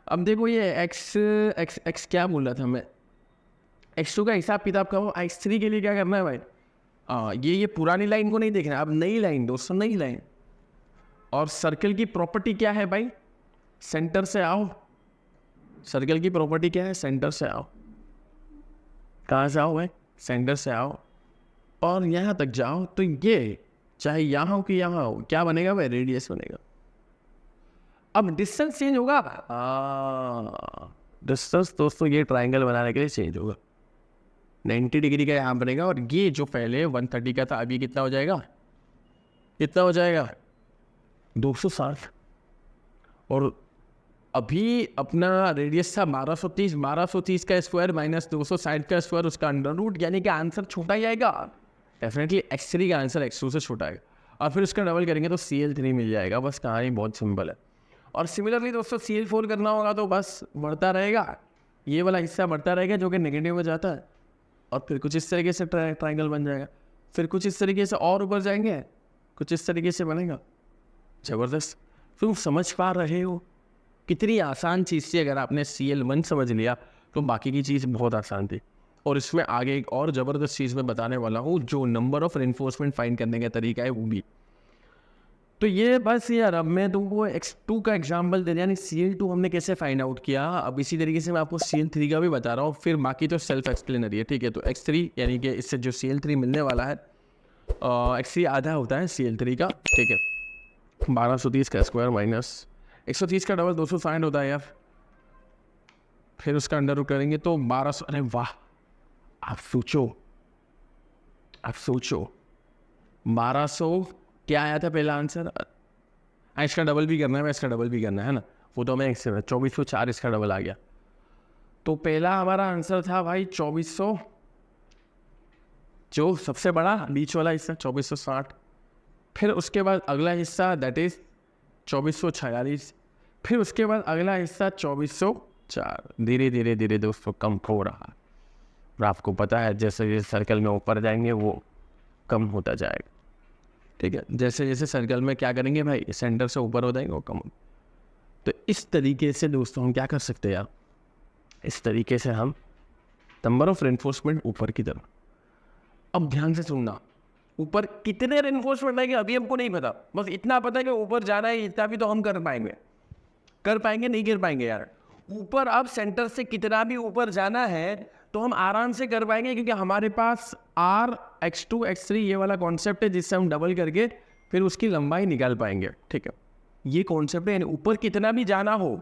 अब देखो ये एक्स क्या बोल रहा था मैं, x2 का हिसाब किताब करो, x3 के लिए क्या करना है भाई? ये पुरानी लाइन को नहीं देखना, अब नई लाइन दोस्तों, नई लाइन। और सर्कल की प्रॉपर्टी क्या है भाई? सेंटर से आओ। सर्कल की प्रॉपर्टी क्या है? सेंटर से आओ। कहाँ से आओ भाई? सेंटर से आओ और यहाँ तक जाओ, तो ये चाहे यहाँ हो कि यहाँ हो, क्या बनेगा भाई? रेडियस बनेगा। अब डिस्टेंस चेंज होगा, डिस्टेंस दोस्तों ये ट्राइंगल बनाने के लिए चेंज होगा। 90 डिग्री का यहाँ बनेगा, और ये जो पहले 130 का था अभी कितना हो जाएगा? कितना हो जाएगा? 260। और अभी अपना रेडियस था 1230 का स्क्वायर माइनस 260 का स्क्वायर, उसका अंडर रूट, यानी कि आंसर छोटा ही आएगा। डेफिनेटली x3 का आंसर x2 से छोटा आएगा, और फिर उसका डबल करेंगे तो CL3 मिल जाएगा। बस कहानी बहुत सिंपल है। और सिमिलरली दोस्तों CL4 करना होगा तो बस बढ़ता रहेगा, ये वाला हिस्सा बढ़ता रहेगा जो कि नेगेटिव में जाता है, और फिर कुछ इस तरीके से ट्राइंगल बन जाएगा, फिर कुछ इस तरीके से और ऊपर जाएंगे, कुछ इस तरीके से बनेगा। ज़बरदस्त। तुम समझ पा रहे हो कितनी आसान चीज़ थी? अगर आपने CL1 समझ लिया तो बाकी की चीज़ बहुत आसान थी। और इसमें आगे एक और ज़बरदस्त चीज़ मैं बताने वाला हूँ, जो नंबर ऑफ रेनफोर्समेंट फाइंड करने का तरीका है वो भी। तो ये बस यार, अब मैं तुमको x2 का एग्जाम्पल दे दिया, यानी CL2 हमने कैसे फाइंड आउट किया। अब इसी तरीके से मैं आपको CL3 का भी बता रहा हूँ, फिर बाकी तो सेल्फ एक्सप्लेनरी है, ठीक है। तो x3 यानी कि इससे जो CL3 मिलने वाला है, x3 आधा होता है CL3 का, ठीक है। 1230 का स्क्वायर माइनस 130 का डबल 260 होता है यार, फिर उसका अंडर रूट करेंगे तो 1200। अरे वाह, आप सोचो 1200 क्या आया था पहला आंसर? इसका डबल भी करना है, इसका डबल भी करना है ना, वो तो मैं 2404 इसका डबल आ गया। तो पहला हमारा आंसर था भाई 2400, जो सबसे बड़ा बीच वाला हिस्सा 2460, फिर उसके बाद अगला हिस्सा दैट इज 2446, फिर उसके बाद अगला हिस्सा 2404। धीरे धीरे दोस्तों कम हो रहा, और आपको पता है जैसे जैसे सर्कल में ऊपर जाएंगे वो कम होता जाएगा, ठीक है। जैसे जैसे सर्कल में क्या करेंगे भाई, सेंटर से ऊपर हो जाएंगे वो कम। तो इस तरीके से दोस्तों हम क्या कर सकते हैं यार, इस तरीके से हम नंबर ऑफ रेनफोर्समेंट ऊपर की तरफ। अब ध्यान से सुनना, ऊपर कितने रेनफोर्समेंट आएंगे अभी हमको नहीं पता, बस इतना पता है कि ऊपर जाना है, इतना भी तो हम कर पाएंगे नहीं कर पाएंगे यार। ऊपर अब सेंटर से कितना भी ऊपर जाना है तो हम आराम से कर पाएंगे, क्योंकि हमारे पास R, x2, x3 ये वाला कॉन्सेप्ट है, जिससे हम डबल करके फिर उसकी लंबाई निकाल पाएंगे, ठीक है। ये कॉन्सेप्ट है, यानी ऊपर कितना भी जाना हो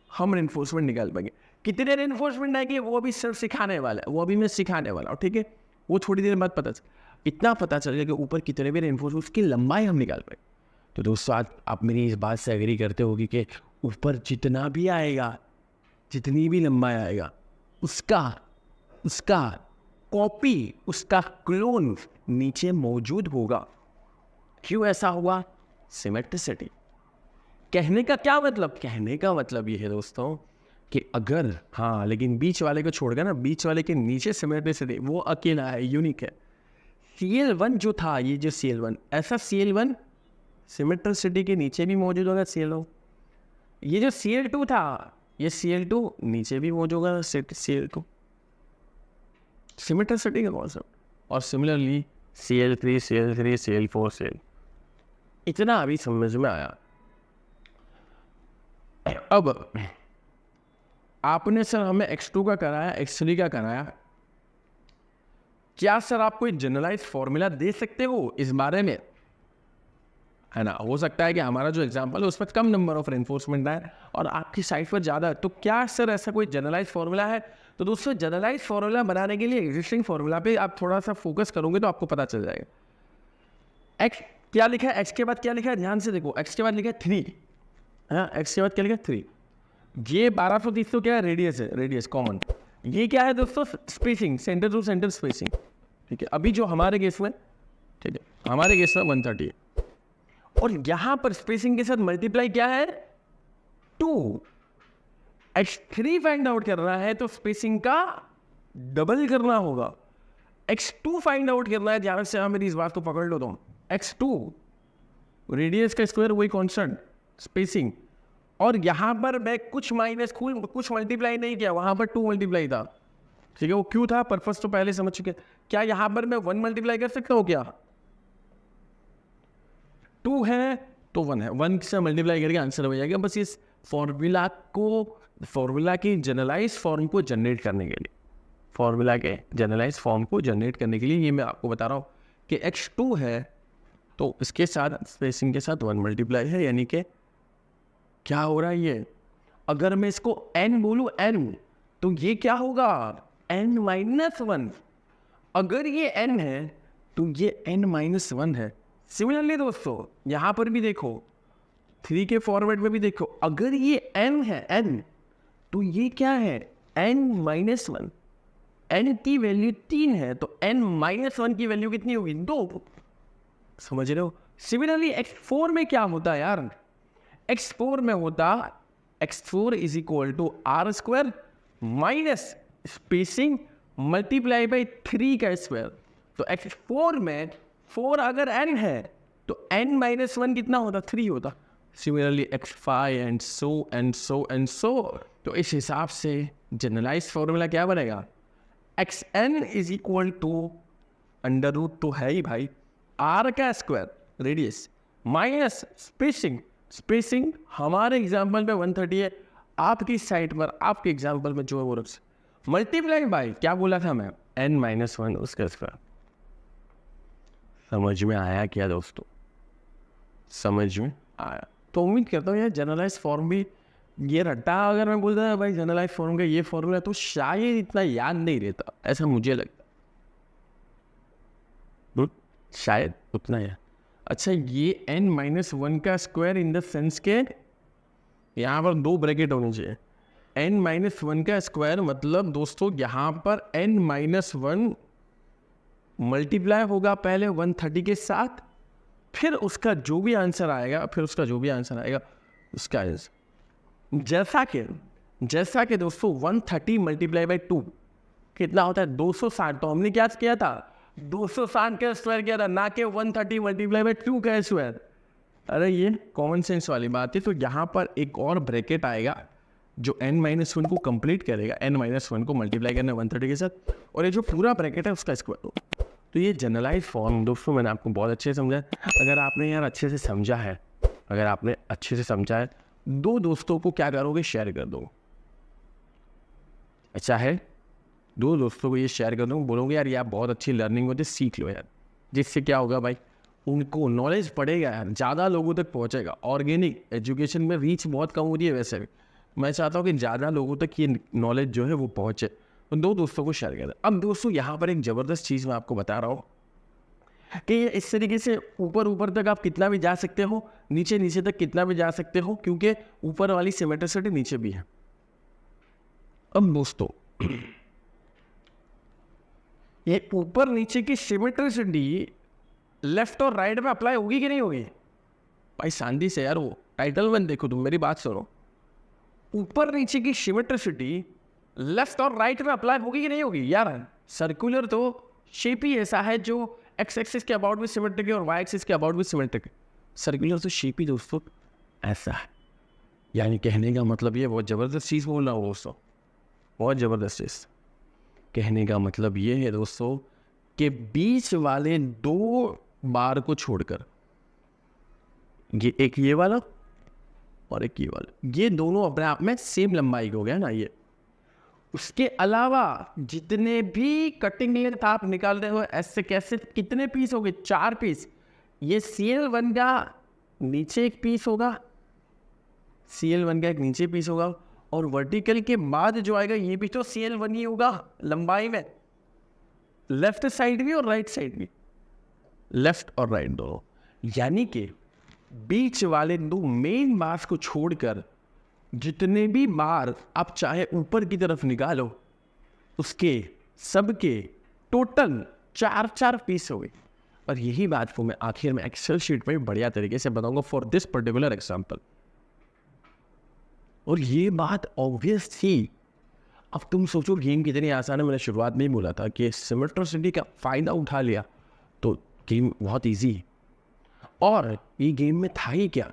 हम रेनफोर्समेंट निकाल पाएंगे। कितने रेनफोर्समेंट आएंगे वो अभी सर सिखाने वाला है, वो अभी मैं सिखाने वाला हूँ, ठीक है। वो थोड़ी देर बाद पता चल, इतना पता चल गया कि ऊपर कितने भी रेनफोर्समेंट, उसकी लंबाई हम निकाल पाएंगे। तो दोस्तों आज आप मेरी इस बात से एग्री करते होगी कि ऊपर जितना भी आएगा, जितनी भी लंबाई आएगा, उसका कॉपी, उसका क्लोन नीचे मौजूद होगा। क्यों ऐसा हुआ? सिमेट्रिसिटी। कहने का क्या मतलब? कहने का मतलब ये है दोस्तों कि अगर, हाँ लेकिन बीच वाले को छोड़कर ना, बीच वाले के नीचे सिमेट्रिसिटी वो अकेला है, यूनिक है। CL1 जो था, ये जो CL1, ऐसा CL1 सिमेट्रिसिटी के नीचे भी मौजूद होगा CL2। ये जो CL2 था, ये CL2 नीचे भी मौजूद होगा CL2, सिमेट्रिसिटी का कॉन्सेप्ट। और सिमिलरली CL3, CL4, CL, इतना अभी समझ में आया। अब आपने सर हमें x2 का कराया, x3 का कराया, क्या सर आप कोई जनरलाइज फॉर्मूला दे सकते हो इस बारे में? है ना, हो सकता है कि हमारा जो एग्जांपल है उसमें कम नंबर ऑफ रेनफोर्समेंट है और आपकी साइट पर ज़्यादा है, तो क्या सर ऐसा कोई जनरलाइज फॉर्मूला है? तो दोस्तों जनरलाइज फॉर्मूला बनाने के लिए एग्जिस्टिंग फॉर्मूला पे आप थोड़ा सा फोकस करोगे तो आपको पता चल जाएगा। एक्स क्या लिखा है, एक्स के बाद क्या लिखा है, ध्यान से देखो, एक्स के बाद लिखा है 3, हाँ एक्स के बाद क्या लिखा है 3। ये 1230 तो क्या है, रेडियस है, रेडियस कॉमन। ये क्या है दोस्तों, spacing, centre to centre spacing, ठीक है। अभी जो हमारे केस में, ठीक है, हमारे केस में 130 है, और यहां पर स्पेसिंग के साथ मल्टीप्लाई क्या है 2। x3 फाइंड आउट कर रहा है तो स्पेसिंग का डबल करना होगा। x2 फाइंड आउट करना है, ध्यान से मेरी इस बात को पकड़ लो तुम। x2 रेडियस का स्क्वायर वही कांस्टेंट स्पेसिंग, और यहां पर मैं कुछ माइनस कुछ मल्टीप्लाई नहीं किया, वहां पर 2 मल्टीप्लाई था, ठीक है। वो क्यों था, पर्पस तो पहले समझ चुके। क्या यहां पर मैं 1 मल्टीप्लाई कर सकता हूं, क्या 2 है तो 1 है, 1 से मल्टीप्लाई करके आंसर हो जाएगा। बस इस फॉर्मूला की जनरलाइज फॉर्म को जनरेट करने के लिए, फॉर्मूला के जनरलाइज फॉर्म को जनरेट करने के लिए ये मैं आपको बता रहा हूँ कि x2 है तो इसके साथ स्पेसिंग के साथ 1 मल्टीप्लाई है, यानी कि क्या हो रहा है ये। अगर मैं इसको n बोलूँ n, तो ये क्या होगा n-1। अगर ये n है तो ये n-1 है। सिमिलरली दोस्तों यहाँ पर भी देखो, 3 के फॉरवर्ड में भी देखो, अगर ये n है n, तो ये क्या है n-1। n की वैल्यू 3 है तो n-1 की वैल्यू कितनी होगी, 2। समझ रहे हो। सिमिलरली x4 में क्या होता है यार, x4 में होता x4 is equal to R square minus spacing multiply by 3 का स्क्वायर। तो x4 में 4 अगर n है तो n-1 कितना होता, 3 होता। Similarly x5 and so. तो इस हिसाब से जनरलाइज फॉर्मूला क्या बनेगा, xn is equal to under root तो है ही भाई, r का स्क्वायर रेडियस माइनस स्पेसिंग हमारे एग्जाम्पल में 130 है, आपकी साइड पर आपके एग्जाम्पल में जो है वो रख मल्टीप्लाई बाई क्या बोला था मैं, n-1 उसका स्क्वायर। समझ में आया क्या दोस्तों, समझ में आया। तो उम्मीद करता हूँ यार जनरलाइज फॉर्म भी ये रट्टा अगर मैं बोलता है भाई जनरलाइज फॉर्म का ये फॉर्मूला, तो शायद इतना याद नहीं रहता, ऐसा मुझे लगता, शायद उतना याद। अच्छा ये n-1 का स्क्वायर इन द सेंस के यहाँ पर 2 ब्रैकेट होने चाहिए। n-1 का स्क्वायर मतलब दोस्तों यहाँ पर n-1 मल्टीप्लाई होगा पहले 130 के साथ, फिर उसका जो भी आंसर आएगा उसका आंसर, जैसा कि दोस्तों 130 मल्टीप्लाई बाई 2 कितना होता है 260। तो हमने क्या किया था, 260 का स्क्वायर किया था, ना कि 130 मल्टीप्लाई बाई 2 का स्क्वायर। अरे ये कॉमन सेंस वाली बात है। तो यहाँ पर एक और ब्रैकेट आएगा जो n-1 को कंप्लीट करेगा, n-1 को मल्टीप्लाई करना 130 के साथ, और ये जो पूरा ब्रैकेट है उसका स्क्वायर हो। तो ये जनरलाइज फॉर्म दोस्तों मैंने आपको बहुत अच्छे से समझा है। अगर आपने यार अच्छे से समझा है, 2 दोस्तों को क्या करोगे, शेयर कर दो। अच्छा है, 2 दोस्तों को ये शेयर कर दो, बोलोगे यार ये आप बहुत अच्छी लर्निंग होती है, सीख लो यार। जिससे क्या होगा भाई, उनको नॉलेज पड़ेगा यार, ज़्यादा लोगों तक पहुँचेगा। ऑर्गेनिक एजुकेशन में रीच बहुत कम हो रही है, वैसे भी मैं चाहता हूँ कि ज़्यादा लोगों तक ये नॉलेज जो है वो पहुँचे। तो 2 दोस्तों को शेयर कर दें। अब दोस्तों यहाँ पर एक ज़बरदस्त चीज़ मैं आपको बता रहा हूँ कि इस तरीके से ऊपर तक आप कितना भी जा सकते हो, नीचे तक कितना भी जा सकते हो, क्योंकि ऊपर वाली सिमेट्रिसिटी नीचे भी है। अब दोस्तों ये ऊपर नीचे की सिमेट्रिसिटी लेफ्ट और राइट में अप्लाई होगी कि नहीं होगी भाई, शांति से यार, वो टाइटल वन देखो तुम, मेरी बात सुनो। ऊपर नीचे की सिमेट्रिसिटी लेफ्ट और राइट में अप्लाई होगी कि नहीं होगी यार। सर्कुलर तो शेप ही ऐसा है जो एक्स एक्सिस के अबाउट भी सिमेट्रिक है और वाई एक्सिस के अबाउट भी सिमेट्रिक है। सर्कुलर तो शेप ही दोस्तों ऐसा है। यानी कहने का मतलब ये बहुत ज़बरदस्त चीज़ बोल रहा हूँ दोस्तों, बहुत ज़बरदस्त चीज़। कहने का मतलब ये है दोस्तों कि बीच वाले 2 बार को छोड़कर, ये एक ये वाला और एक ये वाला, ये दोनों अपने आप में सेम लंबाई हो गया ना ये। उसके अलावा जितने भी कटिंग लेंथ आप निकाल रहे हो ऐसे कैसे कितने पीस हो गए, 4 पीस। ये CL1 का नीचे एक पीस होगा, CL1 का एक नीचे पीस होगा, और वर्टिकल के बाद जो आएगा ये भी तो CL1 ही होगा लंबाई में, लेफ्ट साइड भी और राइट साइड भी, लेफ्ट और राइट दोनों। यानी कि बीच वाले दो मेन बार्स को छोड़कर जितने भी बार आप चाहे ऊपर की तरफ निकालो, उसके सबके टोटल 4 पीस हो गए। और यही बात को मैं आखिर में एक्सेल शीट में बढ़िया तरीके से बताऊंगा फॉर दिस पर्टिकुलर एग्जांपल। और ये बात ऑब्वियस थी। अब तुम सोचो गेम कितनी आसान है। मैंने शुरुआत में ही बोला था कि सिमेट्रिसिटी का फ़ायदा उठा लिया तो गेम बहुत इजी है। और ये गेम में था ही क्या,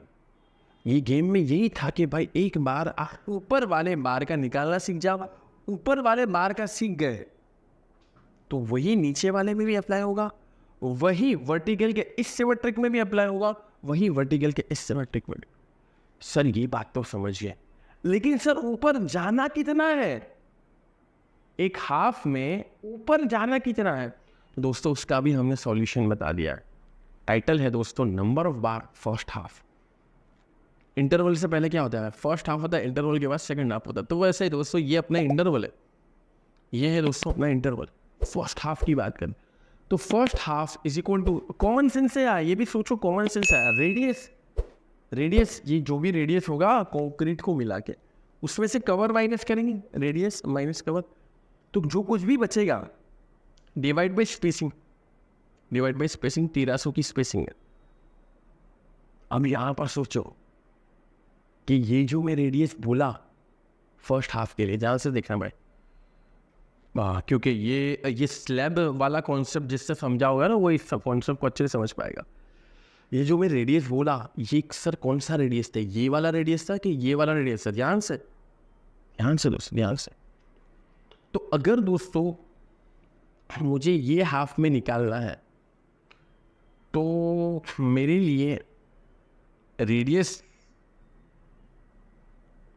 ये गेम में यही था कि भाई एक बार आप ऊपर वाले बार का निकालना सीख जाओ, ऊपर वाले बार का सीख गए तो वही नीचे वाले में भी अप्लाई होगा, वही वर्टिकल के इस सिमेट्रिक में भी अप्लाई होगा, वही वर्टिकल के इस सिमेट्रिक में भी। सर ये बात तो समझिए, लेकिन सर ऊपर जाना कितना है, एक हाफ में ऊपर जाना कितना है? तो दोस्तों उसका भी हमने सॉल्यूशन बता दिया है। टाइटल है दोस्तों number of bar first half. Interval से पहले क्या होता है? फर्स्ट हाफ होता है, इंटरवल के बाद सेकंड हाफ होता है। तो वैसे ही दोस्तों ये अपना इंटरवल है, ये है दोस्तों अपना इंटरवल। फर्स्ट हाफ की बात करें तो first half is equal to, common sense से आया, ये भी सोचो कॉमन सेंस आया, रेडियस ये जो भी रेडियस होगा कंक्रीट को मिला के उसमें से कवर माइनस करेंगे, रेडियस माइनस कवर, तो जो कुछ भी बचेगा डिवाइड बाई स्पेसिंग, 1300 की स्पेसिंग है। अब यहाँ पर सोचो कि ये जो मैं रेडियस बोला फर्स्ट हाफ के लिए, ध्यान से देखना भाई, क्योंकि ये स्लैब वाला कॉन्सेप्ट जिससे समझा होगा ना वो इस कॉन्सेप्ट को अच्छे से समझ पाएगा। ये जो मैं रेडियस बोला, ये सर कौन सा रेडियस था? ये वाला रेडियस था कि ये वाला रेडियस था? ध्यान से दोस्तों, ध्यान से। तो अगर दोस्तों मुझे ये हाफ में निकालना है तो मेरे लिए रेडियस,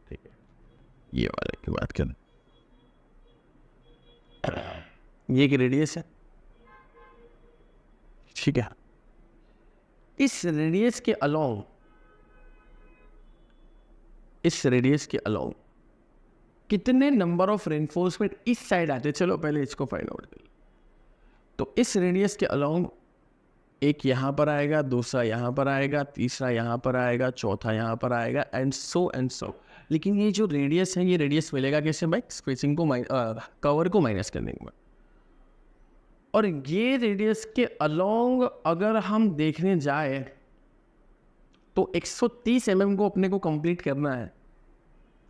ठीक है, ये वाले की बात करें, ये की रेडियस है, ठीक है। इस रेडियस के अलोंग कितने नंबर ऑफ रेनफोर्समेंट इस साइड आते? चलो पहले इसको फाइंड आउट कर। तो इस रेडियस के अलोंग एक यहाँ पर आएगा, दूसरा यहाँ पर आएगा, तीसरा यहाँ पर आएगा, चौथा यहाँ पर आएगा, एंड सो। लेकिन ये जो रेडियस है, ये रेडियस मिलेगा कैसे भाई? स्पेसिंग को कवर को माइनस करने के बाद। और ये रेडियस के अलोंग अगर हम देखने जाए तो 130 mm को अपने को कंप्लीट करना है।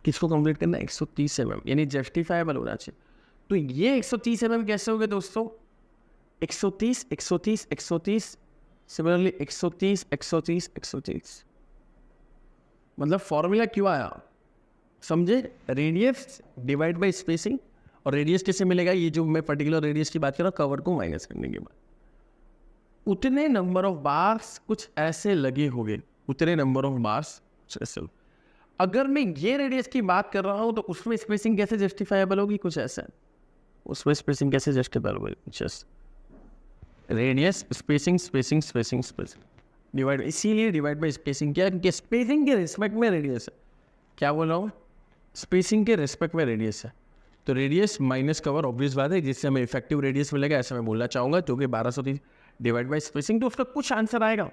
किसको कंप्लीट करना है? 130 mm, यानी जस्टिफाइबल होना चाहिए। तो ये 130 mm कैसे हो गए दोस्तों? 130, सिमिलरली 130। मतलब फॉर्मूला क्यों आया समझे? Radius divide by spacing. और रेडियस कैसे मिलेगा? ये जो मैं पर्टिकुलर रेडियस की बात कर रहा हूँ, कवर को माइनस करने के बाद उतने नंबर ऑफ बार्स कुछ ऐसे लगे होंगे, उतने नंबर ऑफ बार्स ऐसे। अगर मैं ये रेडियस की बात कर रहा हूँ तो उसमें स्पेसिंग कैसे जस्टिफाइबल होगी? कुछ ऐसा। उसमें स्पेसिंग कैसे जस्टिफाइबल होगी? जस्ट रेडियस स्पेसिंग डिवाइड, इसीलिए डिवाइड बाय स्पेसिंग क्या है? स्पेसिंग के रिस्पेक्ट में रेडियस है। क्या बोल रहा हूँ? स्पेसिंग के रिस्पेक्ट में रेडियस है। तो रेडियस माइनस कवर ऑब्वियस बात है, जिससे हमें इफेक्टिव रेडियस मिलेगा, ऐसा मैं बोलना चाहूँगा, जो कि 1230 डिवाइड बाय स्पेसिंग। तो उसका कुछ आंसर आएगा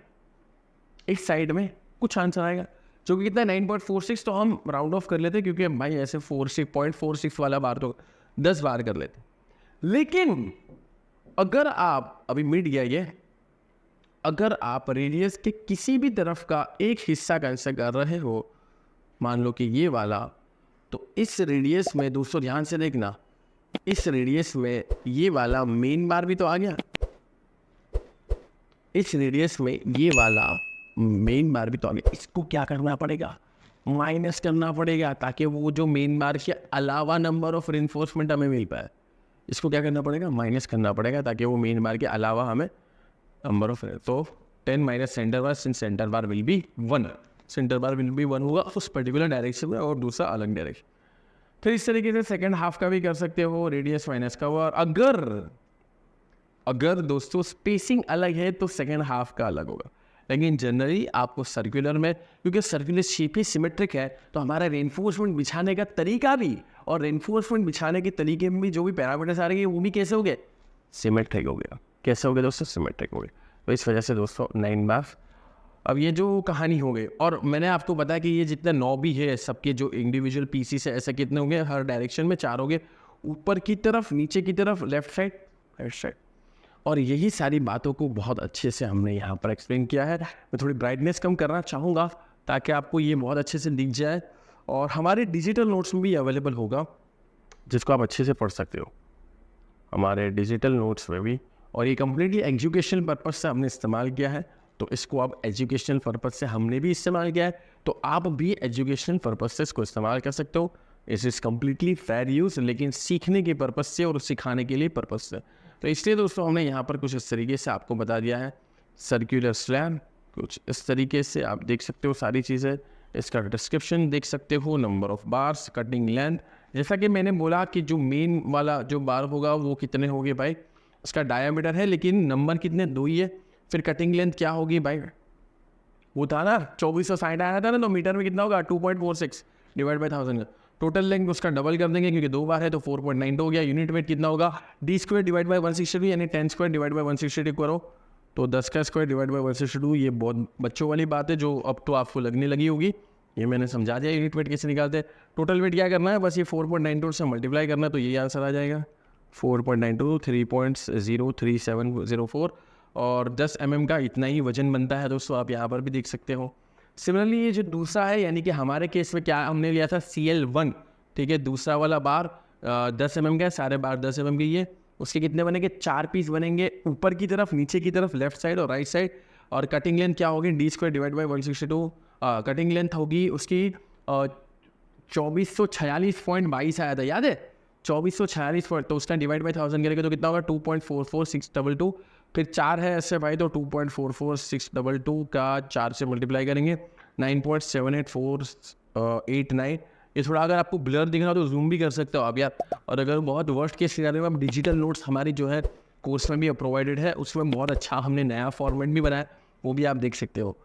इस साइड में, कुछ आंसर आएगा जो कि कितना 9.46। तो हम राउंड ऑफ कर लेते हैं, क्योंकि भाई ऐसे 0.46 वाला बार तो 10 बार कर लेते। लेकिन अगर आप अभी मिट गया ये, अगर आप रेडियस के किसी भी तरफ का एक हिस्सा कैंसिल कर रहे हो, मान लो कि ये वाला, तो इस रेडियस में दोस्तों ध्यान से देखना, इस रेडियस में ये वाला मेन बार भी तो आ गया, इस रेडियस में ये वाला मेन बार भी तो आ गया। इसको क्या करना पड़ेगा? माइनस करना पड़ेगा, ताकि वो जो मेन बार के अलावा नंबर ऑफ रेनफोर्समेंट हमें मिल पाए। इसको क्या करना पड़ेगा? माइनस करना पड़ेगा, ताकि वो मेन बार के अलावा हमें नंबर ऑफ, तो 10 minus centre bar, since centre bar will be 1, centre bar will be 1 होगा उस पर्टिकुलर डायरेक्शन में, और दूसरा अलग डायरेक्शन। फिर इस तरीके से सेकंड हाफ का भी कर सकते हो, रेडियस माइनस का हुआ। अगर दोस्तों स्पेसिंग अलग है तो सेकंड हाफ का अलग होगा। लेकिन जनरली आपको सर्कुलर में, क्योंकि सर्कुलर शेप ही सिमेट्रिक है, तो हमारा रेनफोर्समेंट बिछाने का तरीका भी, और रेनफोर्समेंट बिछाने के तरीके में भी जो भी पैरामीटर्स आ रहे हैं वो भी कैसे हो गए? सिमेट्रिक हो गया। कैसे हो गया दोस्तों? सिमेट्रिक हो गया। तो इस वजह से दोस्तों 9 बार अब ये जो कहानी हो गई, और मैंने आपको बताया कि ये जितने 9 भी है सबके जो इंडिविजुअल पीसी से ऐसे कितने होंगे, हर डायरेक्शन में 4 होंगे, ऊपर की तरफ, नीचे की तरफ, लेफ्ट साइड, राइट साइड। और यही सारी बातों को बहुत अच्छे से हमने यहाँ पर एक्सप्लेन किया है। मैं थोड़ी ब्राइटनेस कम करना चाहूँगा ताकि आपको ये बहुत अच्छे से दिख जाए, और हमारे डिजिटल नोट्स में भी अवेलेबल होगा जिसको आप अच्छे से पढ़ सकते हो, हमारे डिजिटल नोट्स में भी। और ये कम्प्लीटली एजुकेशनल पर्पज़ से हमने इस्तेमाल किया है, तो इसको आप एजुकेशनल पर्पज़ से हमने भी इस्तेमाल किया है, तो आप भी एजुकेशनल पर्पज़ से इसको इस्तेमाल कर सकते हो। इज़ कम्प्लीटली फेयर यूज़, लेकिन सीखने के पर्पज़ से और सिखाने के लिए पर्पज़ से। तो इसलिए दोस्तों हमने यहाँ पर कुछ इस तरीके से आपको बता दिया है। सर्कुलर स्लैब कुछ इस तरीके से आप देख सकते हो सारी चीज़ें, इसका डिस्क्रिप्शन देख सकते हो, number of bars, cutting length. जैसा कि मैंने बोला कि जो मेन वाला जो बार होगा वो कितने होंगे भाई, उसका डायामीटर है, लेकिन नंबर कितने, 2 ही है। फिर कटिंग लेंथ क्या होगी भाई, वो था ना 2460 आया था ना, तो मीटर में कितना होगा 2.46 डिवाइड बाई 1000 का। टोटल लेंथ उसका डबल कर देंगे क्योंकि 2 बार है, तो 4.92 हो गया। यूनिट वेट कितना होगा, d² डिवाइड बाई 162, यानी 10² डिवाइड बाई 162 करो तो 10 का स्क्वायर डिवाइड बाई 162। ये बहुत बच्चों वाली बात है जो अब तो आपको लगने लगी होगी, ये मैंने समझा दिया यूनिट वेट कैसे निकालते हैं। टोटल वेट क्या करना है, बस ये 4.92 से मल्टीप्लाई करना है, तो ये आंसर आ जाएगा 4.92 3.03704, और 10 mm का इतना ही वजन बनता है दोस्तों, आप यहाँ पर भी देख सकते हो। सिमिलरली ये जो दूसरा है, यानी कि हमारे केस में क्या हमने लिया था CL1, ठीक है, दूसरा वाला बार 10 mm का है, सारे बार 10 mm के ये, उसके कितने बनेंगे, 4 पीस बनेंगे, ऊपर की तरफ, नीचे की तरफ, लेफ्ट साइड और राइट साइड। और कटिंग लेंथ क्या होगी, d² divide by 162, cutting length होगी उसकी 2446.22 आया था, याद है 2446, तो उसका डिवाइड बाई 1000 करेंगे तो कितना होगा 2.44622। फिर 4 है ऐसे भाई, तो 2.44622 का 4 से मल्टीप्लाई करेंगे 9.78489। ये थोड़ा अगर आपको ब्लर दिख रहा हो तो जूम भी कर सकते हो आप यार। और अगर बहुत वर्स्ट केस सिनेरियो में आप डिजिटल नोट्स हमारी जो है कोर्स में भी प्रोवाइडेड है, उसमें बहुत अच्छा हमने नया फॉर्मेट भी बनाया, वो भी आप देख सकते हो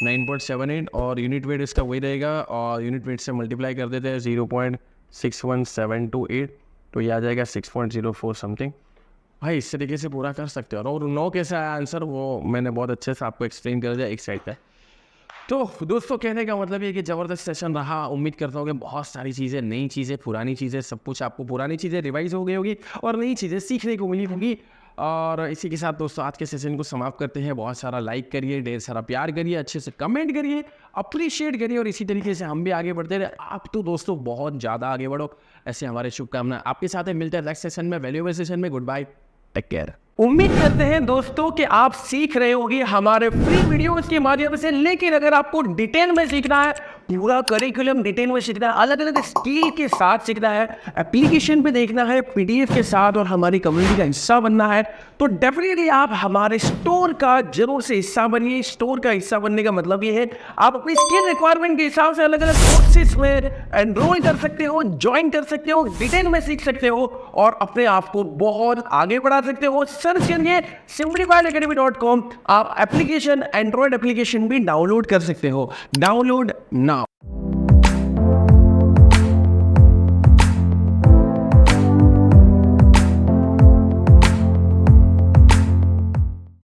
9.78, और यूनिट वेट इसका वही रहेगा, और यूनिट वेट से मल्टीप्लाई कर देते हैं 0.61728, तो ये आ जाएगा 6.04 समथिंग। भाई इस तरीके से पूरा कर सकते हो। और 9 कैसे आया आंसर, वो मैंने बहुत अच्छे से आपको एक्सप्लेन कर दिया एक साइड पे। तो दोस्तों कहने का मतलब ये कि ज़बरदस्त सेशन रहा। उम्मीद करता हूँ कि बहुत सारी चीज़ें, नई चीज़ें, पुरानी चीज़ें, सब कुछ आपको पुरानी चीज़ें रिवाइज हो गई होगी और नई चीज़ें सीखने को मिली होगी। और इसी के साथ दोस्तों आज के सेशन को समाप्त करते हैं। बहुत सारा लाइक करिए, ढेर सारा प्यार करिए, अच्छे से कमेंट करिए, अप्रिशिएट करिए, और इसी तरीके से हम भी आगे बढ़ते रहे। आप तो दोस्तों बहुत ज़्यादा आगे बढ़ो, ऐसे हमारे शुभकामनाएं आपके साथ है। मिलते हैं नेक्स्ट सेशन में, वैल्यूएबल सेशन में। Goodbye, take care. उम्मीद करते हैं दोस्तों कि आप सीख रहे होंगे हमारे फ्री वीडियोस के माध्यम से। लेकिन अगर आपको डिटेल में सीखना है, पूरा करिकुलम डिटेल में सीखना है, अलग अलग स्किल के साथ सीखना है, एप्लीकेशन पे देखना है, PDF के साथ, और हमारी कम्युनिटी का हिस्सा बनना है, तो डेफिनेटली आप हमारे स्टोर का जरूर से हिस्सा बनिए। स्टोर का हिस्सा बनने का मतलब ये है आप अपनी स्किल रिक्वायरमेंट के हिसाब से अलग अलग कोर्सेज में एनरोल कर सकते हो, ज्वाइन कर सकते हो, डिटेल में सीख सकते हो, और अपने आप को बहुत आगे बढ़ा सकते हो। सर्च करिए simplifiedacademy.com। आप एप्लीकेशन, एंड्रॉयड एप्लीकेशन भी डाउनलोड कर सकते हो। Download now.